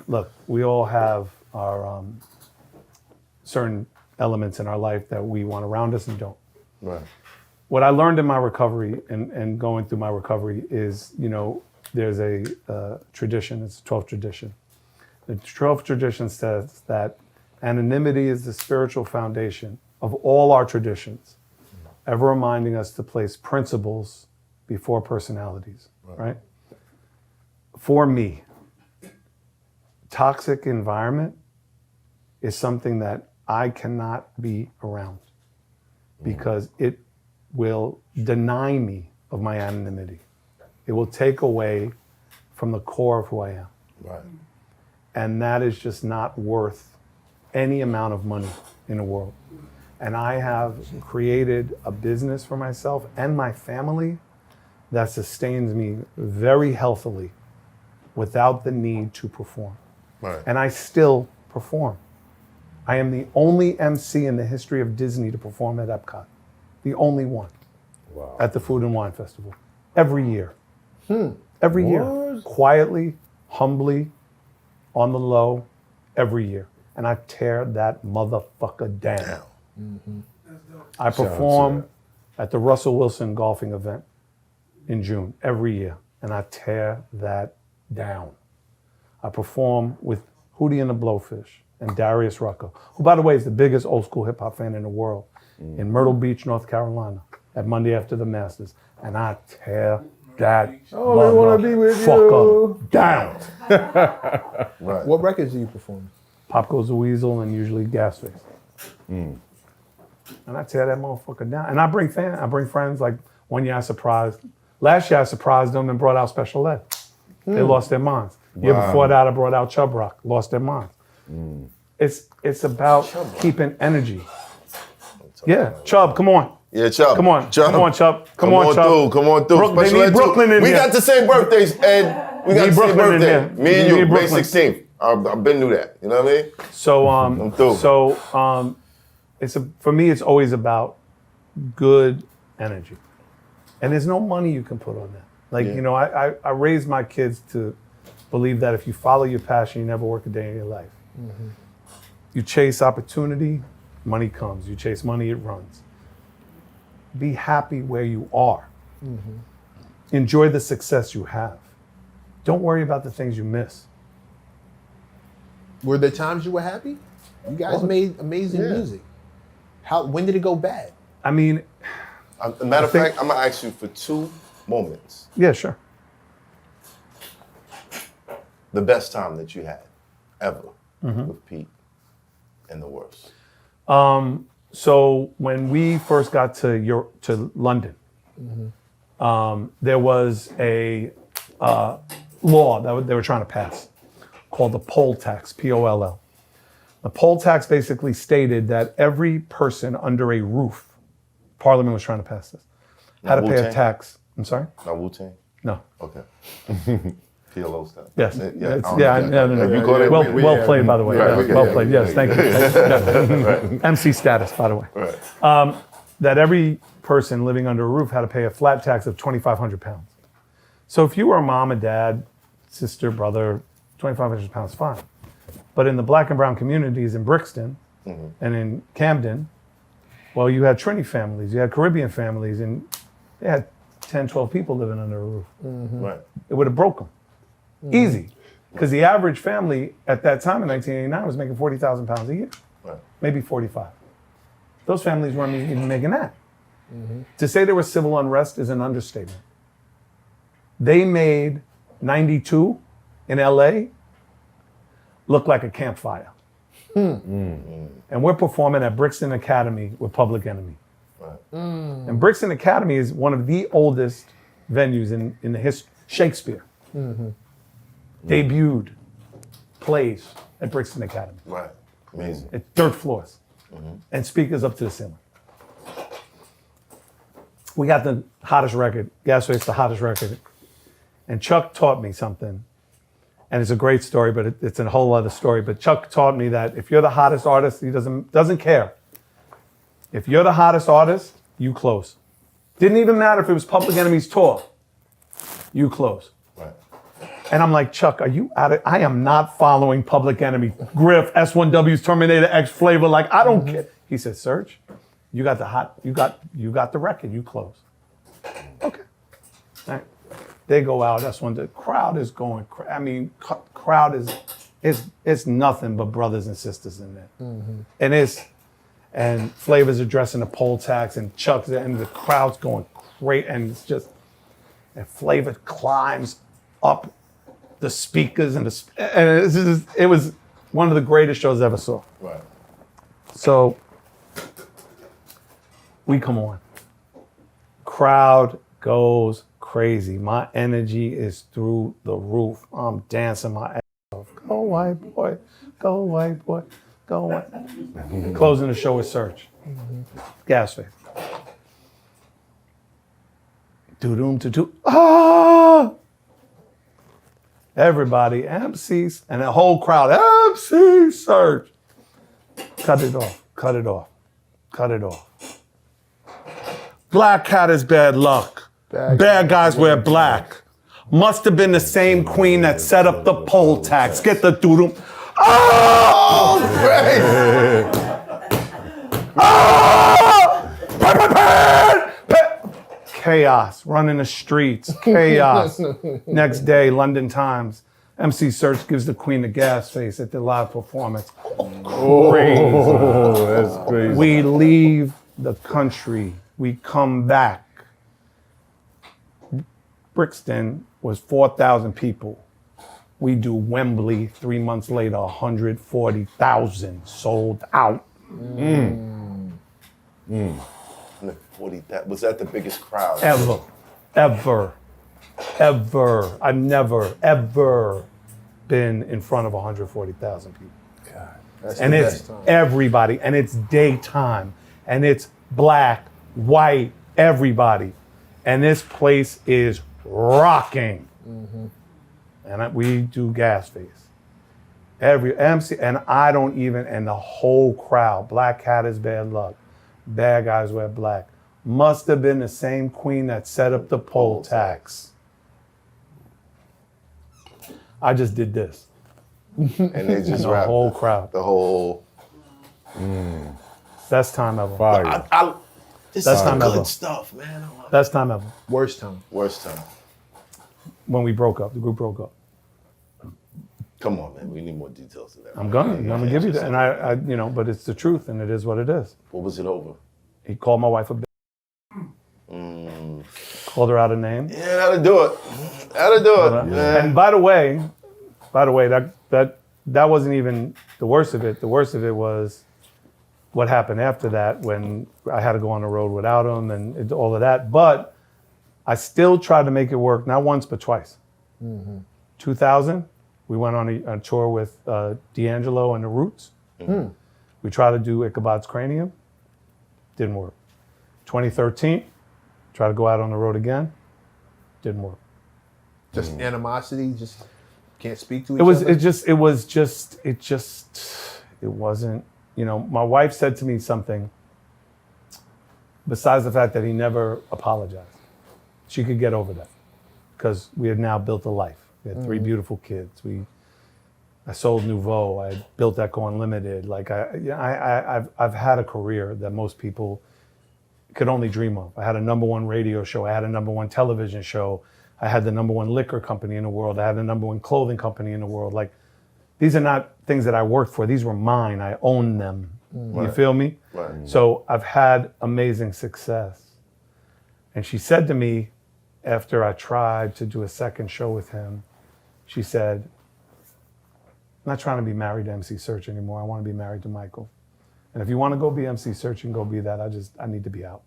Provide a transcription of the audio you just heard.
look, we all have our certain elements in our life that we want around us and don't. Right. What I learned in my recovery and going through my recovery is, there's a tradition, it's the 12th tradition. The 12th tradition says that anonymity is the spiritual foundation of all our traditions, ever reminding us to place principles before personalities, right? For me, toxic environment is something that I cannot be around because it will deny me of my anonymity. It will take away from the core of who I am. Right. And that is just not worth any amount of money in the world. And I have created a business for myself and my family that sustains me very healthily without the need to perform. Right. And I still perform. I am the only MC in the history of Disney to perform at Epcot. The only one. Wow. At the Food and Wine Festival. Every year. Every year. Quietly, humbly, on the low, every year. And I tear that motherfucker down. I perform at the Russell Wilson golfing event in June every year. And I tear that down. I perform with Hootie and the Blowfish and Darius Rucker, who, by the way, is the biggest old school hip hop fan in the world, in Myrtle Beach, North Carolina, at Monday After the Masters. And I tear that motherfucker down. Right. What records do you perform? Pop Goes the Weasel and usually Gasface. And I tear that motherfucker down. And I bring friends. Like one year last year I surprised them and brought out Special Ed. They lost their minds. Year before that I brought out Chubb Rock, lost their minds. It's about keeping energy. Yeah, Chubb, come on. Yeah, Chubb. Come on, Chubb. come on, Chubb. Come on, Chubb. Come on through. They need Brooklyn in We here. got the same birthdays, Ed. We got the same Brooklyn in birthday. here. Me and We you, need May Brooklyn. 16th. I've been through that. You know what I mean? So through. For me it's always about good energy. And there's no money you can put on that. Like, I raised my kids to believe that if you follow your passion, you never work a day in your life. You chase opportunity, money comes. You chase money, it runs. Be happy where you are. Enjoy the success you have. Don't worry about the things you miss. Were there times you were happy? You guys made amazing music. When did it go bad? I mean, matter of fact, I'm gonna ask you for 2 moments. Yeah, sure. The best time that you had ever with Pete, and the worst. So when we first got to London, there was a law that they were trying to pass called the poll tax, P-O-L-L. The poll tax basically stated that every person under a roof, Parliament was trying to pass this, had to pay a tax. I'm sorry? Not Wu-Tang? No. Okay. PLO stuff. Yes. No. You caught it? Well played, by the way. Well played. Yes, thank you. MC status, by the way. Right. That every person living under a roof had to pay a flat tax of £2,500. So if you were a mom, a dad, sister, brother, £2,500, fine. But in the black and brown communities in Brixton and in Camden, well, you had Trini families, you had Caribbean families, and they had 10, 12 people living under a roof. Right. It would have broke them. Easy. Because the average family at that time in 1989 was making £40,000 a year. Right. Maybe 45. Those families weren't even making that. To say there was civil unrest is an understatement. They made 92 in LA look like a campfire. And we're performing at Brixton Academy with Public Enemy. Right. And Brixton Academy is one of the oldest venues in the history. Shakespeare debuted plays at Brixton Academy. Right. Amazing. It's dirt floors and speakers up to the ceiling. We got the hottest record. Gaswave's the hottest record. And Chuck taught me something. And it's a great story, but it's a whole other story. But Chuck taught me that if you're the hottest artist, he doesn't care. If you're the hottest artist, you close. Didn't even matter if it was Public Enemy's tour. You close. Right. And I'm like, Chuck, are you out of, I am not following Public Enemy, Griff, S1W's Terminator X Flavor. Like, I don't care. He said, Search, you got the record, you close. Okay. All right. They go out, the crowd is going, crowd is, it's nothing but brothers and sisters in there. And Flavor's addressing the poll tax and Chuck's, and the crowd's going great. And it's just, and Flavor climbs up the speakers and it was one of the greatest shows I ever saw. Right. So we come on. Crowd goes crazy. My energy is through the roof. I'm dancing my ass off. Go white boy, go white boy, go white. Closing the show with Search. Gas face. Doo-doom-to-doo. Ah! Everybody, MCs, and the whole crowd, MC Search. Cut it off, cut it off, cut it off. Black cat is bad luck. Bad guys wear black. Must have been the same queen that set up the poll tax. Get the doo-doom. Oh! Chaos, running the streets, chaos. Next day, London Times, MC Search gives the Queen the gas face at the live performance. Crazy. Oh, that's crazy. We leave the country, we come back. Brixton was 4,000 people. We do Wembley 3 months later, 140,000 sold out. 140, was that the biggest crowd? Ever. I've never, ever been in front of 140,000 people. God, that's And the it's best time. everybody, and it's daytime, and it's black, white, everybody. And this place is rocking. And we do gas face. Every MC, and I don't even, and the whole crowd, black cat is bad luck. Bad guys wear black. Must have been the same queen that set up the poll tax. I just did this. And they And just the wrapped whole crowd. the whole. Best time ever. Fire. This That's is time good ever. stuff, man. I love Best time ever. Worst time. Worst time. When we broke up, the group broke up. Come on, man. We need more details of that. I'm gonna give you that. And I, but it's the truth and it is what it is. What was it over? He called my wife a bitch. Called her out a name. Yeah, that'll do it. That'll do it. Yeah. And by the way, that wasn't even the worst of it. The worst of it was what happened after that when I had to go on the road without him and all of that. But I still tried to make it work, not once, but twice. 2000, we went on a tour with D'Angelo and the Roots. We tried to do Ichabod's Cranium. Didn't work. 2013, tried to go out on the road again. Didn't work. Just animosity, just can't speak to each It wasn't, my wife said to me something besides the fact that he never apologized. She could get over that because we had now built a life. We had 3 beautiful kids. I sold Nouveau. I built Echo Unlimited. Like I've had a career that most people could only dream of. I had a #1 radio show. I had a #1 television show. I had the #1 liquor company in the world. I had the #1 clothing company in the world. Like, these are not things that I worked for. These were mine. I own them. You feel me? Right. So I've had amazing success. And she said to me, after I tried to do a second show with him, she said, I'm not trying to be married to MC Search anymore. I want to be married to Michael. And if you want to go be MC Search and go be that, I need to be out.